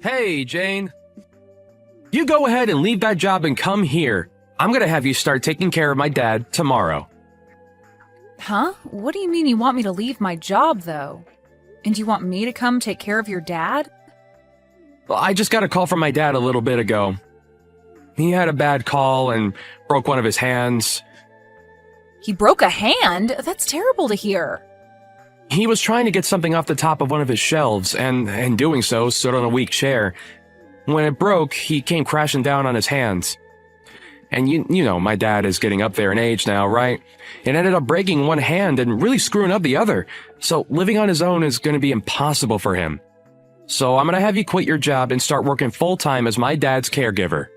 Hey, Jane. You go ahead and leave that job and come here. I'm gonna have you start taking care of my dad tomorrow. Huh? What do you mean you want me to leave my job, though? And you want me to come take care of your dad? Well, I just got a call from my dad a little bit ago. He had a bad call and broke one of his hands. He broke a hand? That's terrible to hear. He was trying to get something off the top of one of his shelves, and in doing so, stood on a weak chair. When it broke, he came crashing down on his hands. And you know, my dad is getting up there in age now, right? It ended up breaking one hand and really screwing up the other. So living on his own is going to be impossible for him. So I'm going to have you quit your job and start working full-time as my dad's caregiver.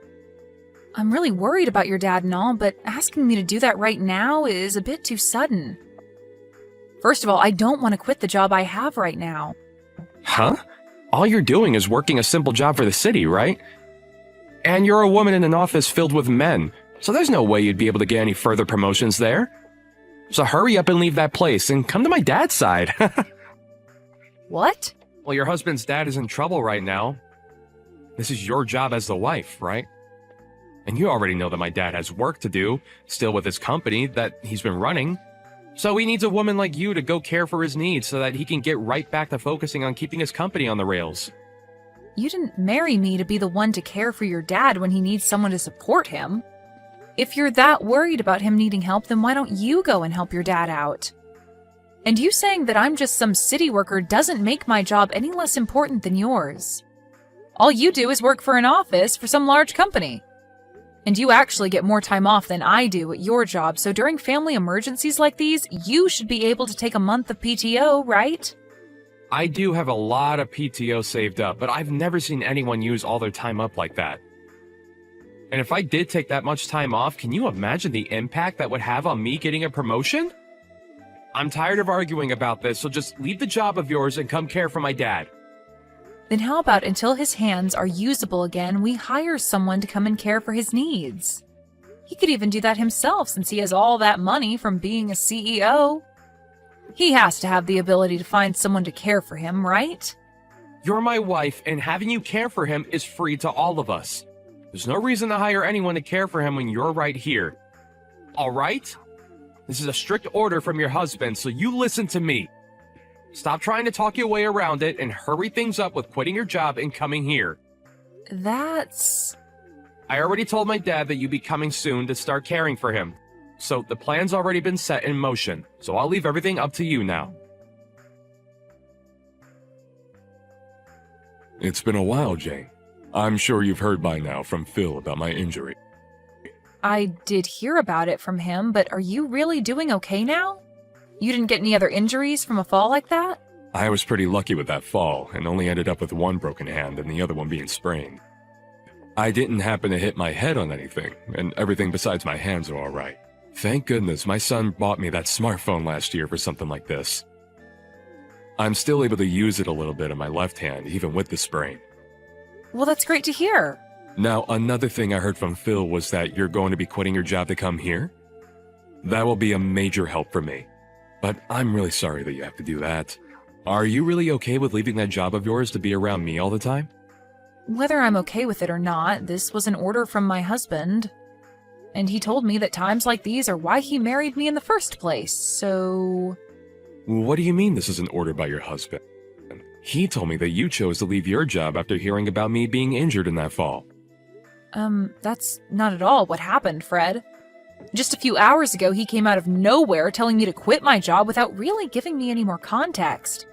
I'm really worried about your dad and all, but asking me to do that right now is a bit too sudden. First of all, I don't want to quit the job I have right now. Huh? All you're doing is working a simple job for the city, right? And you're a woman in an office filled with men, so there's no way you'd be able to get any further promotions there. So hurry up and leave that place and come to my dad's side. What? Well, your husband's dad is in trouble right now. This is your job as the wife, right? And you already know that my dad has work to do, still with his company that he's been running. So he needs a woman like you to go care for his needs so that he can get right back to focusing on keeping his company on the rails. You didn't marry me to be the one to care for your dad when he needs someone to support him. If you're that worried about him needing help, then why don't you go and help your dad out? And you saying that I'm just some city worker doesn't make my job any less important than yours. All you do is work for an office for some large company. And you actually get more time off than I do at your job, so during family emergencies like these, you should be able to take a month of PTO, right? I do have a lot of PTO saved up, but I've never seen anyone use all their time up like that. And if I did take that much time off, can you imagine the impact that would have on me getting a promotion? I'm tired of arguing about this, so just leave the job of yours and come care for my dad. Then how about until his hands are usable again, we hire someone to come and care for his needs? He could even do that himself since he has all that money from being a CEO. He has to have the ability to find someone to care for him, right? You're my wife, and having you care for him is free to all of us. There's no reason to hire anyone to care for him when you're right here. All right? This is a strict order from your husband, so you listen to me. Stop trying to talk your way around it and hurry things up with quitting your job and coming here. That's... I already told my dad that you'd be coming soon to start caring for him. So the plan's already been set in motion, so I'll leave everything up to you now. It's been a while, Jane. I'm sure you've heard by now from Phil about my injury. I did hear about it from him, but are you really doing okay now? You didn't get any other injuries from a fall like that? I was pretty lucky with that fall and only ended up with one broken hand and the other one being sprained. I didn't happen to hit my head on anything, and everything besides my hands are alright. Thank goodness my son bought me that smartphone last year for something like this. I'm still able to use it a little bit in my left hand, even with the sprain. Well, that's great to hear. Now, another thing I heard from Phil was that you're going to be quitting your job to come here? That will be a major help for me. But I'm really sorry that you have to do that. Are you really okay with leaving that job of yours to be around me all the time? Whether I'm okay with it or not, this was an order from my husband. And he told me that times like these are why he married me in the first place, so... What do you mean this is an order by your husband? He told me that you chose to leave your job after hearing about me being injured in that fall. That's not at all what happened, Fred. Just a few hours ago, he came out of nowhere telling me to quit my job without really giving me any more context.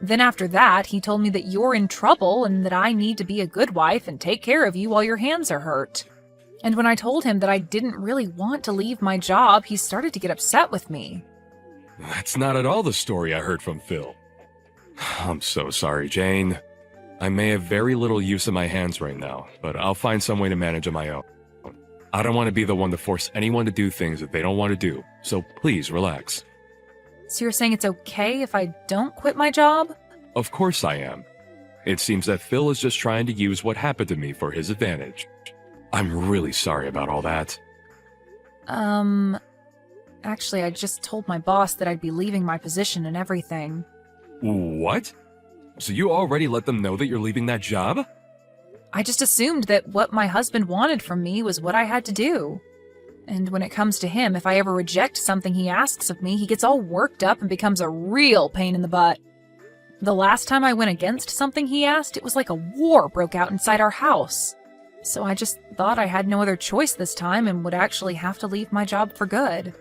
Then after that, he told me that you're in trouble and that I need to be a good wife and take care of you while your hands are hurt. And when I told him that I didn't really want to leave my job, he started to get upset with me. That's not at all the story I heard from Phil. I'm so sorry, Jane. I may have very little use of my hands right now, but I'll find some way to manage on my own. I don't want to be the one to force anyone to do things that they don't want to do, so please relax. So you're saying it's okay if I don't quit my job? Of course I am. It seems that Phil is just trying to use what happened to me for his advantage. I'm really sorry about all that. Actually, I just told my boss that I'd be leaving my position and everything. What? So you already let them know that you're leaving that job? I just assumed that what my husband wanted from me was what I had to do. And when it comes to him, if I ever reject something he asks of me, he gets all worked up and becomes a real pain in the butt. The last time I went against something he asked, it was like a war broke out inside our house. So I just thought I had no other choice this time and would actually have to leave my job for good.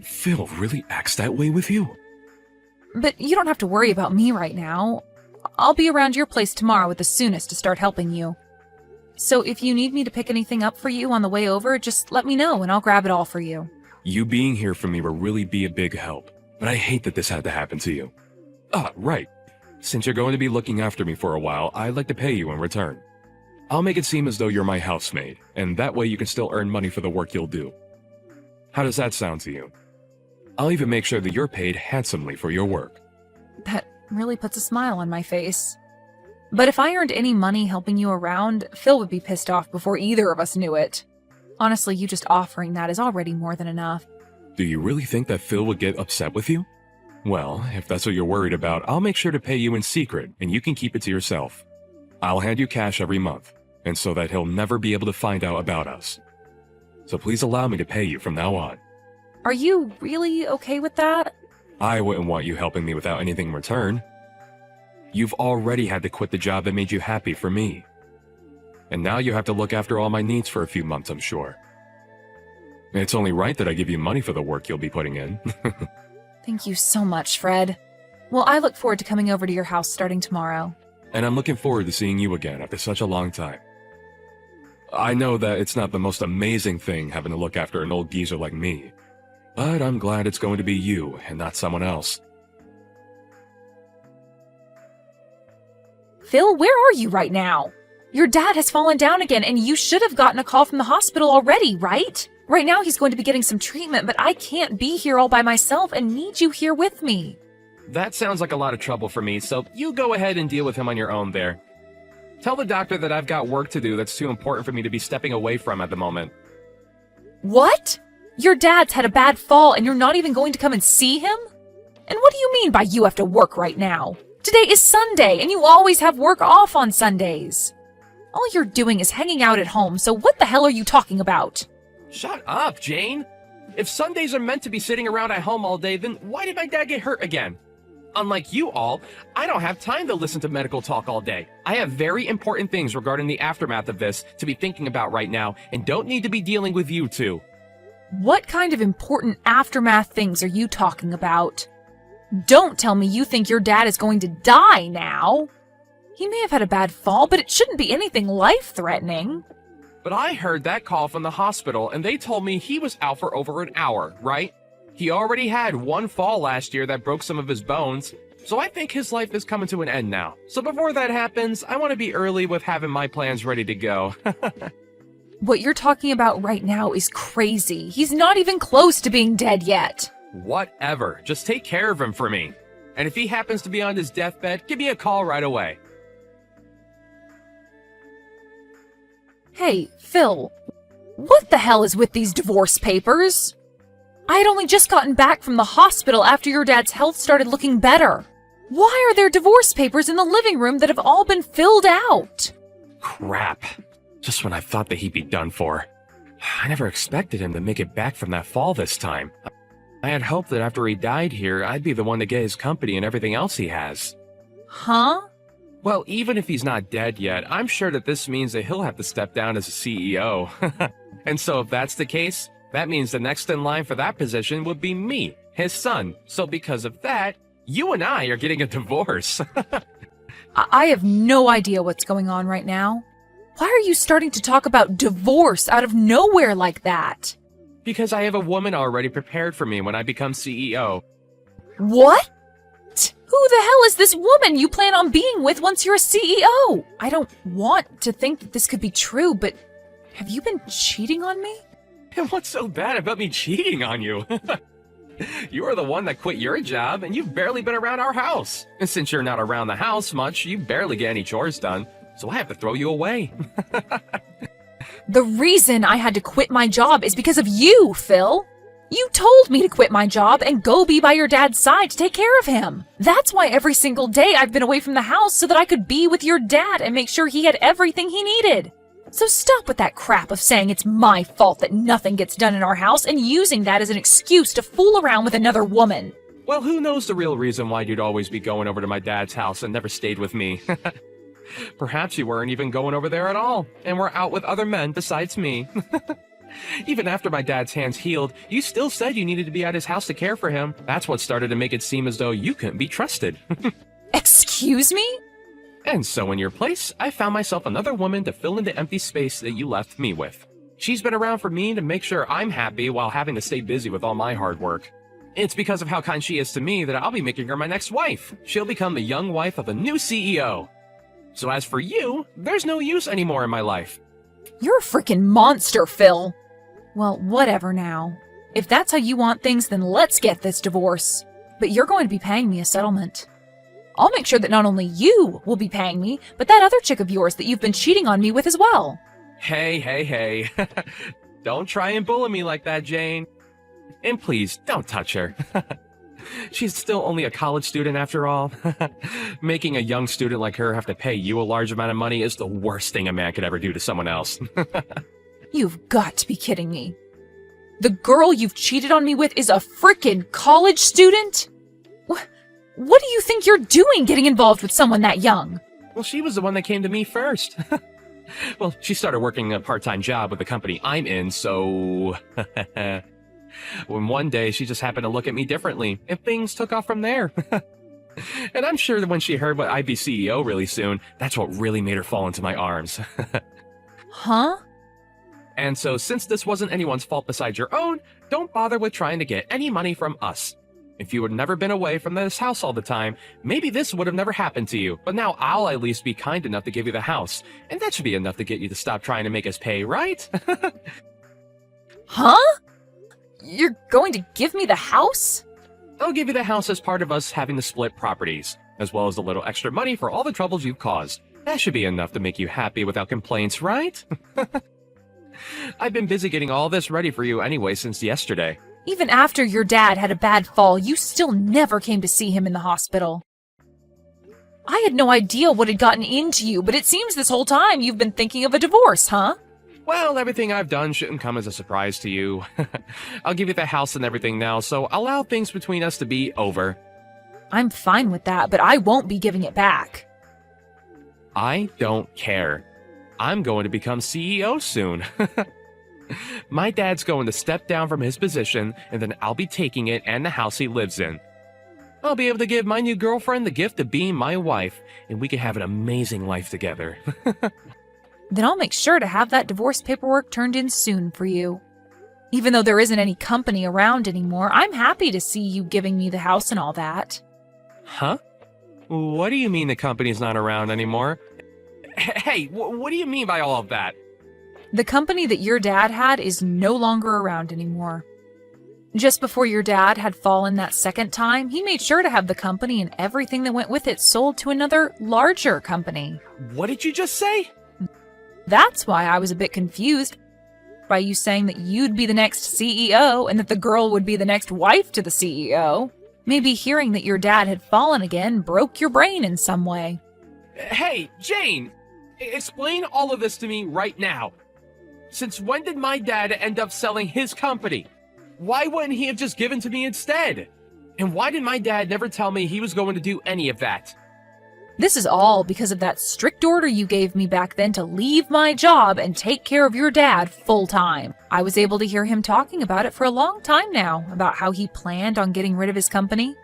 Phil really acts that way with you? But you don't have to worry about me right now. I'll be around your place tomorrow at the soonest to start helping you. So if you need me to pick anything up for you on the way over, just let me know and I'll grab it all for you. You being here for me will really be a big help, but I hate that this had to happen to you. Ah, right. Since you're going to be looking after me for a while, I'd like to pay you in return. I'll make it seem as though you're my housemaid, and that way you can still earn money for the work you'll do. How does that sound to you? I'll even make sure that you're paid handsomely for your work. That really puts a smile on my face. But if I earned any money helping you around, Phil would be pissed off before either of us knew it. Honestly, you just offering that is already more than enough. Do you really think that Phil would get upset with you? Well, if that's what you're worried about, I'll make sure to pay you in secret, and you can keep it to yourself. I'll hand you cash every month, and so that he'll never be able to find out about us. So please allow me to pay you from now on. Are you really okay with that? I wouldn't want you helping me without anything in return. You've already had to quit the job that made you happy for me. And now you have to look after all my needs for a few months, I'm sure. It's only right that I give you money for the work you'll be putting in. Thank you so much, Fred. Well, I look forward to coming over to your house starting tomorrow. And I'm looking forward to seeing you again after such a long time. I know that it's not the most amazing thing having to look after an old geezer like me, but I'm glad it's going to be you and not someone else. Phil, where are you right now? Your dad has fallen down again, and you should have gotten a call from the hospital already, right? Right now he's going to be getting some treatment, but I can't be here all by myself and need you here with me. That sounds like a lot of trouble for me, so you go ahead and deal with him on your own there. Tell the doctor that I've got work to do that's too important for me to be stepping away from at the moment. What? Your dad's had a bad fall and you're not even going to come and see him? And what do you mean by you have to work right now? Today is Sunday, and you always have work off on Sundays. All you're doing is hanging out at home, so what the hell are you talking about? Shut up, Jane! If Sundays are meant to be sitting around at home all day, then why did my dad get hurt again? Unlike you all, I don't have time to listen to medical talk all day. I have very important things regarding the aftermath of this to be thinking about right now, and don't need to be dealing with you two. What kind of important aftermath things are you talking about? Don't tell me you think your dad is going to die now. He may have had a bad fall, but it shouldn't be anything life-threatening. But I heard that call from the hospital, and they told me he was out for over an hour, right? He already had one fall last year that broke some of his bones, so I think his life is coming to an end now. So before that happens, I want to be early with having my plans ready to go. What you're talking about right now is crazy. He's not even close to being dead yet. Whatever. Just take care of him for me. And if he happens to be on his deathbed, give me a call right away. Hey, Phil, what the hell is with these divorce papers? I had only just gotten back from the hospital after your dad's health started looking better. Why are there divorce papers in the living room that have all been filled out? Crap. Just when I thought that he'd be done for. I never expected him to make it back from that fall this time. I had hoped that after he died here, I'd be the one to get his company and everything else he has. Huh? Well, even if he's not dead yet, I'm sure that this means that he'll have to step down as a CEO. And so if that's the case, that means the next in line for that position would be me, his son. So because of that, you and I are getting a divorce. I have no idea what's going on right now. Why are you starting to talk about divorce out of nowhere like that? Because I have a woman already prepared for me when I become CEO. What? Who the hell is this woman you plan on being with once you're a CEO? I don't want to think that this could be true, but have you been cheating on me? And what's so bad about me cheating on you? You are the one that quit your job, and you've barely been around our house. And since you're not around the house much, you barely get any chores done, so I have to throw you away. The reason I had to quit my job is because of you, Phil. You told me to quit my job and go be by your dad's side to take care of him. That's why every single day I've been away from the house, so that I could be with your dad and make sure he had everything he needed. So stop with that crap of saying it's my fault that nothing gets done in our house and using that as an excuse to fool around with another woman. Well, who knows the real reason why you'd always be going over to my dad's house and never stayed with me. Perhaps you weren't even going over there at all, and were out with other men besides me. Even after my dad's hands healed, you still said you needed to be at his house to care for him. That's what started to make it seem as though you couldn't be trusted. Excuse me? And so in your place, I found myself another woman to fill in the empty space that you left me with. She's been around for me to make sure I'm happy while having to stay busy with all my hard work. It's because of how kind she is to me that I'll be making her my next wife. She'll become the young wife of a new CEO. So as for you, there's no use anymore in my life. You're a freaking monster, Phil. Well, whatever now. If that's how you want things, then let's get this divorce. But you're going to be paying me a settlement. I'll make sure that not only you will be paying me, but that other chick of yours that you've been cheating on me with as well. Hey. Don't try and bully me like that, Jane. And please, don't touch her. She's still only a college student after all. Making a young student like her have to pay you a large amount of money is the worst thing a man could ever do to someone else. You've got to be kidding me. The girl you've cheated on me with is a frickin' college student? What do you think you're doing getting involved with someone that young? Well, she was the one that came to me first. Well, she started working a part-time job with the company I'm in, so... When one day she just happened to look at me differently, and things took off from there. And I'm sure that when she heard what I'd be CEO really soon, that's what really made her fall into my arms. Huh? And so since this wasn't anyone's fault besides your own, don't bother with trying to get any money from us. If you had never been away from this house all the time, maybe this would have never happened to you. But now I'll at least be kind enough to give you the house. And that should be enough to get you to stop trying to make us pay, right? Huh? You're going to give me the house? I'll give you the house as part of us having to split properties, as well as a little extra money for all the troubles you've caused. That should be enough to make you happy without complaints, right? I've been busy getting all this ready for you anyway since yesterday. Even after your dad had a bad fall, you still never came to see him in the hospital. I had no idea what had gotten into you, but it seems this whole time you've been thinking of a divorce, huh? Well, everything I've done shouldn't come as a surprise to you. I'll give you the house and everything now, so allow things between us to be over. I'm fine with that, but I won't be giving it back. I don't care. I'm going to become CEO soon. My dad's going to step down from his position, and then I'll be taking it and the house he lives in. I'll be able to give my new girlfriend the gift of being my wife, and we can have an amazing life together. Then I'll make sure to have that divorce paperwork turned in soon for you. Even though there isn't any company around anymore, I'm happy to see you giving me the house and all that. Huh? What do you mean the company's not around anymore? Hey, what do you mean by all of that? The company that your dad had is no longer around anymore. Just before your dad had fallen that second time, he made sure to have the company and everything that went with it sold to another, larger company. What did you just say? That's why I was a bit confused by you saying that you'd be the next CEO and that the girl would be the next wife to the CEO. Maybe hearing that your dad had fallen again broke your brain in some way. Hey, Jane! Explain all of this to me right now. Since when did my dad end up selling his company? Why wouldn't he have just given to me instead? And why did my dad never tell me he was going to do any of that? This is all because of that strict order you gave me back then to leave my job and take care of your dad full-time. I was able to hear him talking about it for a long time now, about how he planned on getting rid of his company.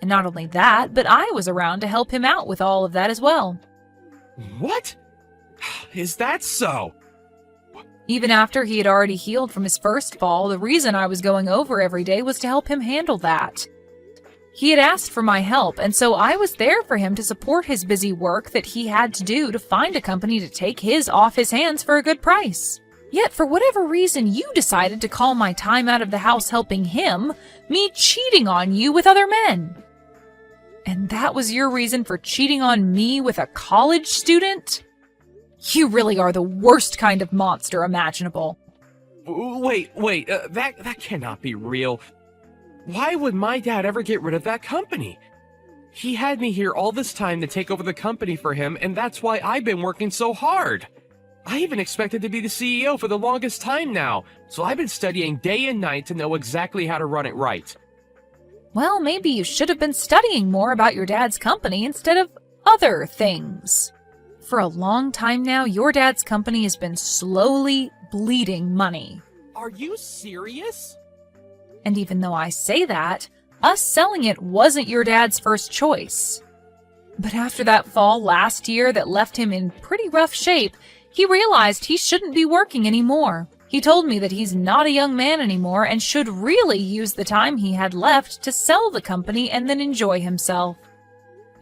And not only that, but I was around to help him out with all of that as well. What? Is that so? Even after he had already healed from his first fall, the reason I was going over every day was to help him handle that. He had asked for my help, and so I was there for him to support his busy work that he had to do to find a company to take his off his hands for a good price. Yet for whatever reason, you decided to call my time out of the house helping him, me cheating on you with other men. And that was your reason for cheating on me with a college student? You really are the worst kind of monster imaginable. Wait, that cannot be real. Why would my dad ever get rid of that company? He had me here all this time to take over the company for him, and that's why I've been working so hard. I even expected to be the CEO for the longest time now, so I've been studying day and night to know exactly how to run it right. Well, maybe you should have been studying more about your dad's company instead of other things. For a long time now, your dad's company has been slowly bleeding money. Are you serious? And even though I say that, us selling it wasn't your dad's first choice. But after that fall last year that left him in pretty rough shape, he realized he shouldn't be working anymore. He told me that he's not a young man anymore and should really use the time he had left to sell the company and then enjoy himself.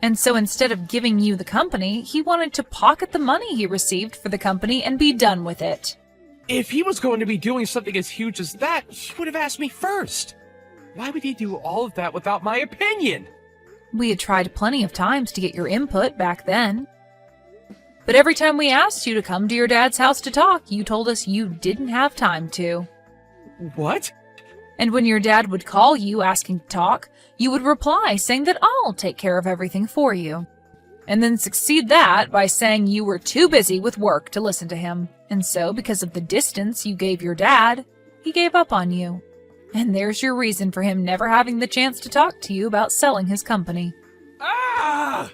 And so instead of giving you the company, he wanted to pocket the money he received for the company and be done with it. If he was going to be doing something as huge as that, he would have asked me first. Why would he do all of that without my opinion? We had tried plenty of times to get your input back then. But every time we asked you to come to your dad's house to talk, you told us you didn't have time to. What? And when your dad would call you asking to talk, you would reply saying that I'll take care of everything for you. And then succeed that by saying you were too busy with work to listen to him. And so, because of the distance you gave your dad, he gave up on you. And there's your reason for him never having the chance to talk to you about selling his company. Ah!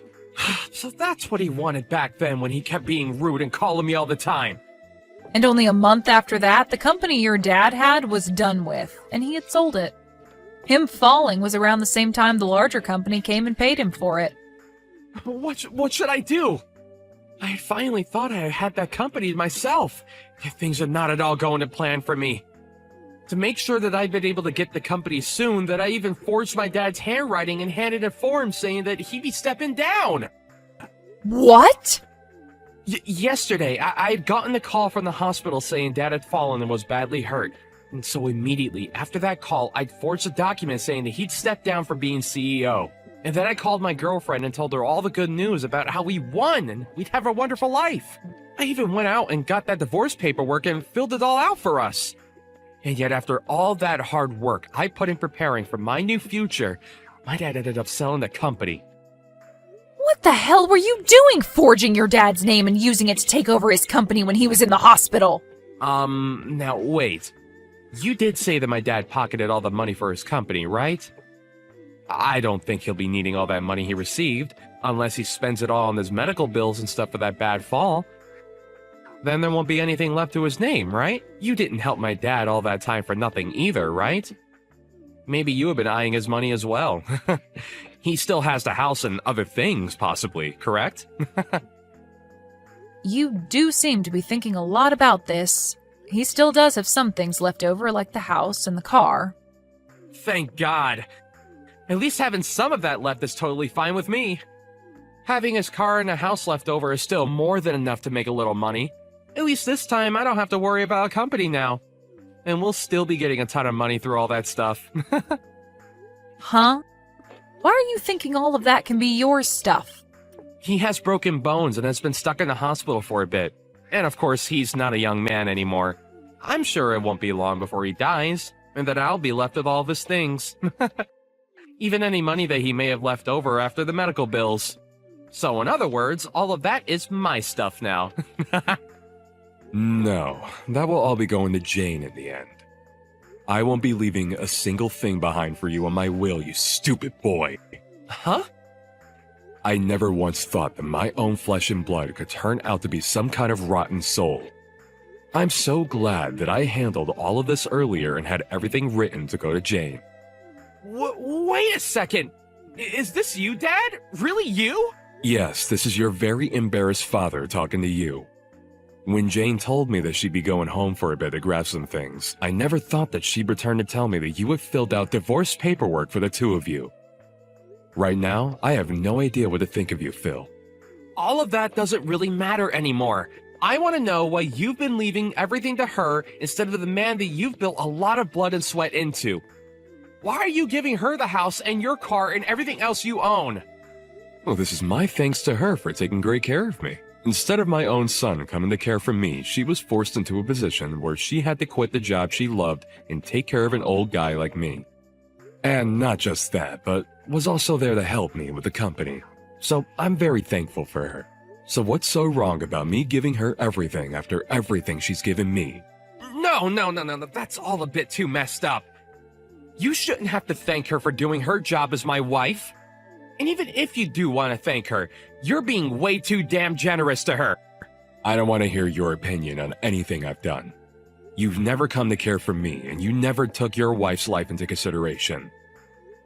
So that's what he wanted back then when he kept being rude and calling me all the time. And only a month after that, the company your dad had was done with, and he had sold it. Him falling was around the same time the larger company came and paid him for it. What should I do? I had finally thought I had that company myself, yet things are not at all going to plan for me. To make sure that I've been able to get the company soon, that I even forged my dad's handwriting and handed a form saying that he'd be stepping down. What? Yesterday, I had gotten a call from the hospital saying Dad had fallen and was badly hurt. And so immediately after that call, I'd forged a document saying that he'd step down from being CEO. And then I called my girlfriend and told her all the good news about how we won and we'd have a wonderful life. I even went out and got that divorce paperwork and filled it all out for us. And yet after all that hard work I put in preparing for my new future, my dad ended up selling the company. What the hell were you doing forging your dad's name and using it to take over his company when he was in the hospital? Now wait. You did say that my dad pocketed all the money for his company, right? I don't think he'll be needing all that money he received, unless he spends it all on his medical bills and stuff for that bad fall. Then there won't be anything left to his name, right? You didn't help my dad all that time for nothing either, right? Maybe you have been eyeing his money as well. He still has the house and other things, possibly, correct? You do seem to be thinking a lot about this. He still does have some things left over, like the house and the car. Thank God. At least having some of that left is totally fine with me. Having his car and a house left over is still more than enough to make a little money. At least this time I don't have to worry about a company now. And we'll still be getting a ton of money through all that stuff. Huh? Why are you thinking all of that can be your stuff? He has broken bones and has been stuck in the hospital for a bit. And of course, he's not a young man anymore. I'm sure it won't be long before he dies, and that I'll be left with all of his things. Even any money that he may have left over after the medical bills. So in other words, all of that is my stuff now. No, that will all be going to Jane in the end. I won't be leaving a single thing behind for you on my will, you stupid boy. Huh? I never once thought that my own flesh and blood could turn out to be some kind of rotten soul. I'm so glad that I handled all of this earlier and had everything written to go to Jane. Wait a second! Is this you, Dad? Really you? Yes, this is your very embarrassed father talking to you. When Jane told me that she'd be going home for a bit to grab some things, I never thought that she'd return to tell me that you had filled out divorce paperwork for the two of you. Right now, I have no idea what to think of you, Phil. All of that doesn't really matter anymore. I want to know why you've been leaving everything to her instead of the man that you've built a lot of blood and sweat into. Why are you giving her the house and your car and everything else you own? Well, this is my thanks to her for taking great care of me. Instead of my own son coming to care for me, she was forced into a position where she had to quit the job she loved and take care of an old guy like me. And not just that, but was also there to help me with the company. So I'm very thankful for her. So what's so wrong about me giving her everything after everything she's given me? No, that's all a bit too messed up. You shouldn't have to thank her for doing her job as my wife. And even if you do want to thank her, you're being way too damn generous to her. I don't want to hear your opinion on anything I've done. You've never come to care for me, and you never took your wife's life into consideration.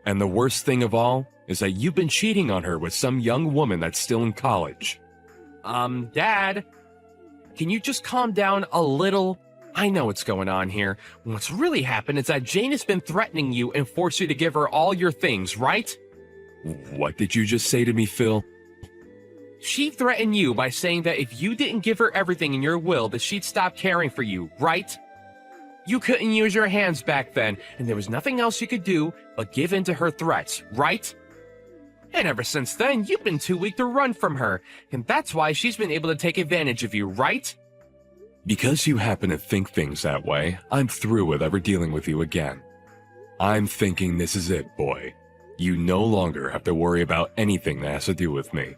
And the worst thing of all is that you've been cheating on her with some young woman that's still in college. Dad, can you just calm down a little? I know what's going on here. What's really happened is that Jane has been threatening you and forced you to give her all your things, right? What did you just say to me, Phil? She threatened you by saying that if you didn't give her everything in your will, that she'd stop caring for you, right? You couldn't use your hands back then, and there was nothing else you could do but give in to her threats, right? And ever since then, you've been too weak to run from her, and that's why she's been able to take advantage of you, right? Because you happen to think things that way, I'm through with ever dealing with you again. I'm thinking this is it, boy. You no longer have to worry about anything that has to do with me.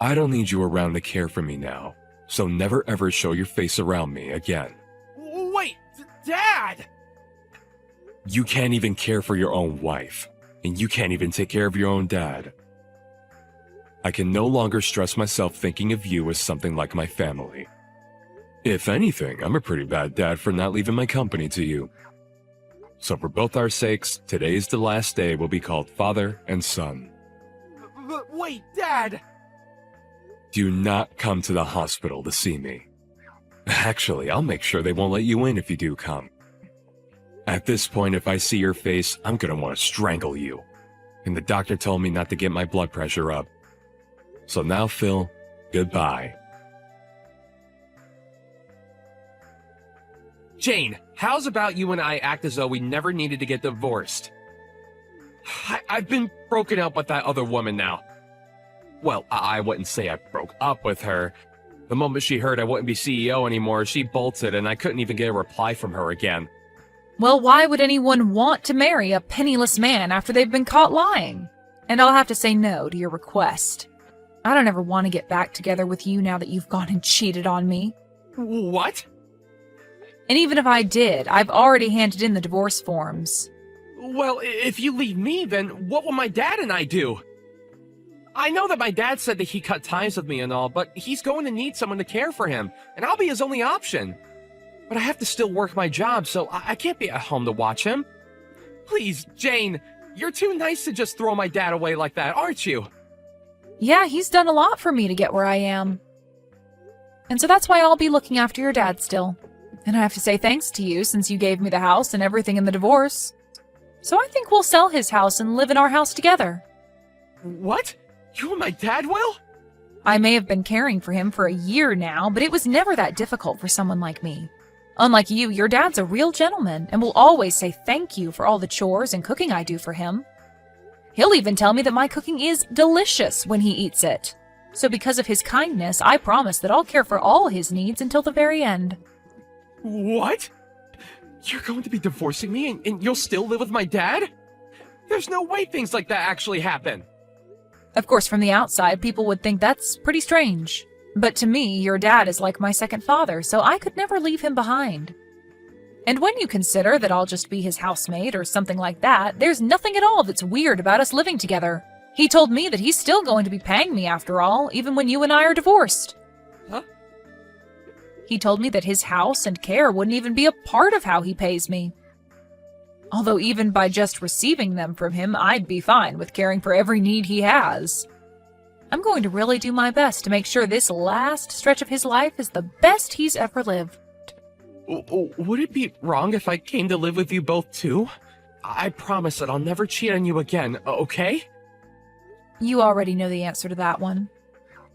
I don't need you around to care for me now, so never ever show your face around me again. Wait, Dad! You can't even care for your own wife, and you can't even take care of your own dad. I can no longer stress myself thinking of you as something like my family. If anything, I'm a pretty bad dad for not leaving my company to you. So for both our sakes, today's the last day we'll be called father and son. But wait, Dad! Do not come to the hospital to see me. Actually, I'll make sure they won't let you in if you do come. At this point, if I see your face, I'm gonna want to strangle you. And the doctor told me not to get my blood pressure up. So now, Phil, goodbye. Jane, how's about you and I act as though we never needed to get divorced? I've been broken up with that other woman now. Well, I wouldn't say I broke up with her. The moment she heard I wouldn't be CEO anymore, she bolted and I couldn't even get a reply from her again. Well, why would anyone want to marry a penniless man after they've been caught lying? And I'll have to say no to your request. I don't ever want to get back together with you now that you've gone and cheated on me. What? And even if I did, I've already handed in the divorce forms. Well, if you leave me, then what will my dad and I do? I know that my dad said that he cut ties with me and all, but he's going to need someone to care for him, and I'll be his only option. But I have to still work my job, so I can't be at home to watch him. Please, Jane, you're too nice to just throw my dad away like that, aren't you? Yeah, he's done a lot for me to get where I am. And so that's why I'll be looking after your dad still. And I have to say thanks to you since you gave me the house and everything in the divorce. So I think we'll sell his house and live in our house together. What? You and my dad will? I may have been caring for him for a year now, but it was never that difficult for someone like me. Unlike you, your dad's a real gentleman and will always say thank you for all the chores and cooking I do for him. He'll even tell me that my cooking is delicious when he eats it. So because of his kindness, I promise that I'll care for all his needs until the very end. What? You're going to be divorcing me and you'll still live with my dad? There's no way things like that actually happen. Of course, from the outside, people would think that's pretty strange. But to me, your dad is like my second father, so I could never leave him behind. And when you consider that I'll just be his housemate or something like that, there's nothing at all that's weird about us living together. He told me that he's still going to be paying me after all, even when you and I are divorced. Huh? He told me that his house and care wouldn't even be a part of how he pays me. Although even by just receiving them from him, I'd be fine with caring for every need he has. I'm going to really do my best to make sure this last stretch of his life is the best he's ever lived. Would it be wrong if I came to live with you both too? I promise that I'll never cheat on you again, okay? You already know the answer to that one.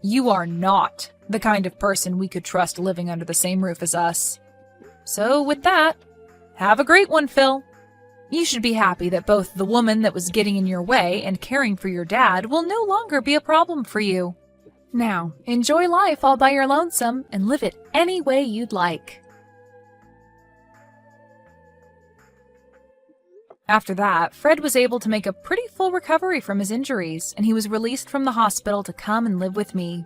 You are not the kind of person we could trust living under the same roof as us. So with that, have a great one, Phil. You should be happy that both the woman that was getting in your way and caring for your dad will no longer be a problem for you. Now, enjoy life all by your lonesome and live it any way you'd like. After that, Fred was able to make a pretty full recovery from his injuries, and he was released from the hospital to come and live with me.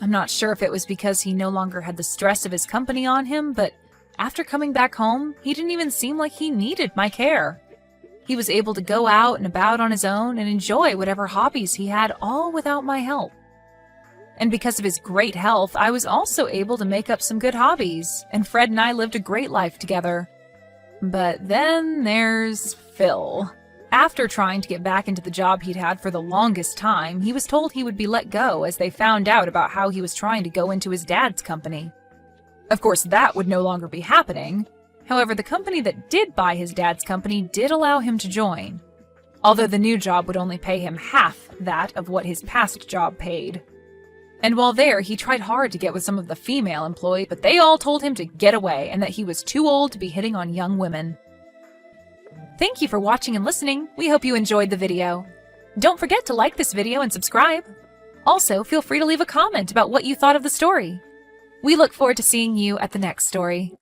I'm not sure if it was because he no longer had the stress of his company on him, but after coming back home, he didn't even seem like he needed my care. He was able to go out and about on his own and enjoy whatever hobbies he had, all without my help. And because of his great health, I was also able to make up some good hobbies, and Fred and I lived a great life together. But then there's Phil. After trying to get back into the job he'd had for the longest time, he was told he would be let go as they found out about how he was trying to go into his dad's company. Of course, that would no longer be happening. However, the company that did buy his dad's company did allow him to join, although the new job would only pay him half that of what his past job paid. And while there, he tried hard to get with some of the female employees, but they all told him to get away and that he was too old to be hitting on young women. Thank you for watching and listening. We hope you enjoyed the video. Don't forget to like this video and subscribe. Also, feel free to leave a comment about what you thought of the story. We look forward to seeing you at the next story.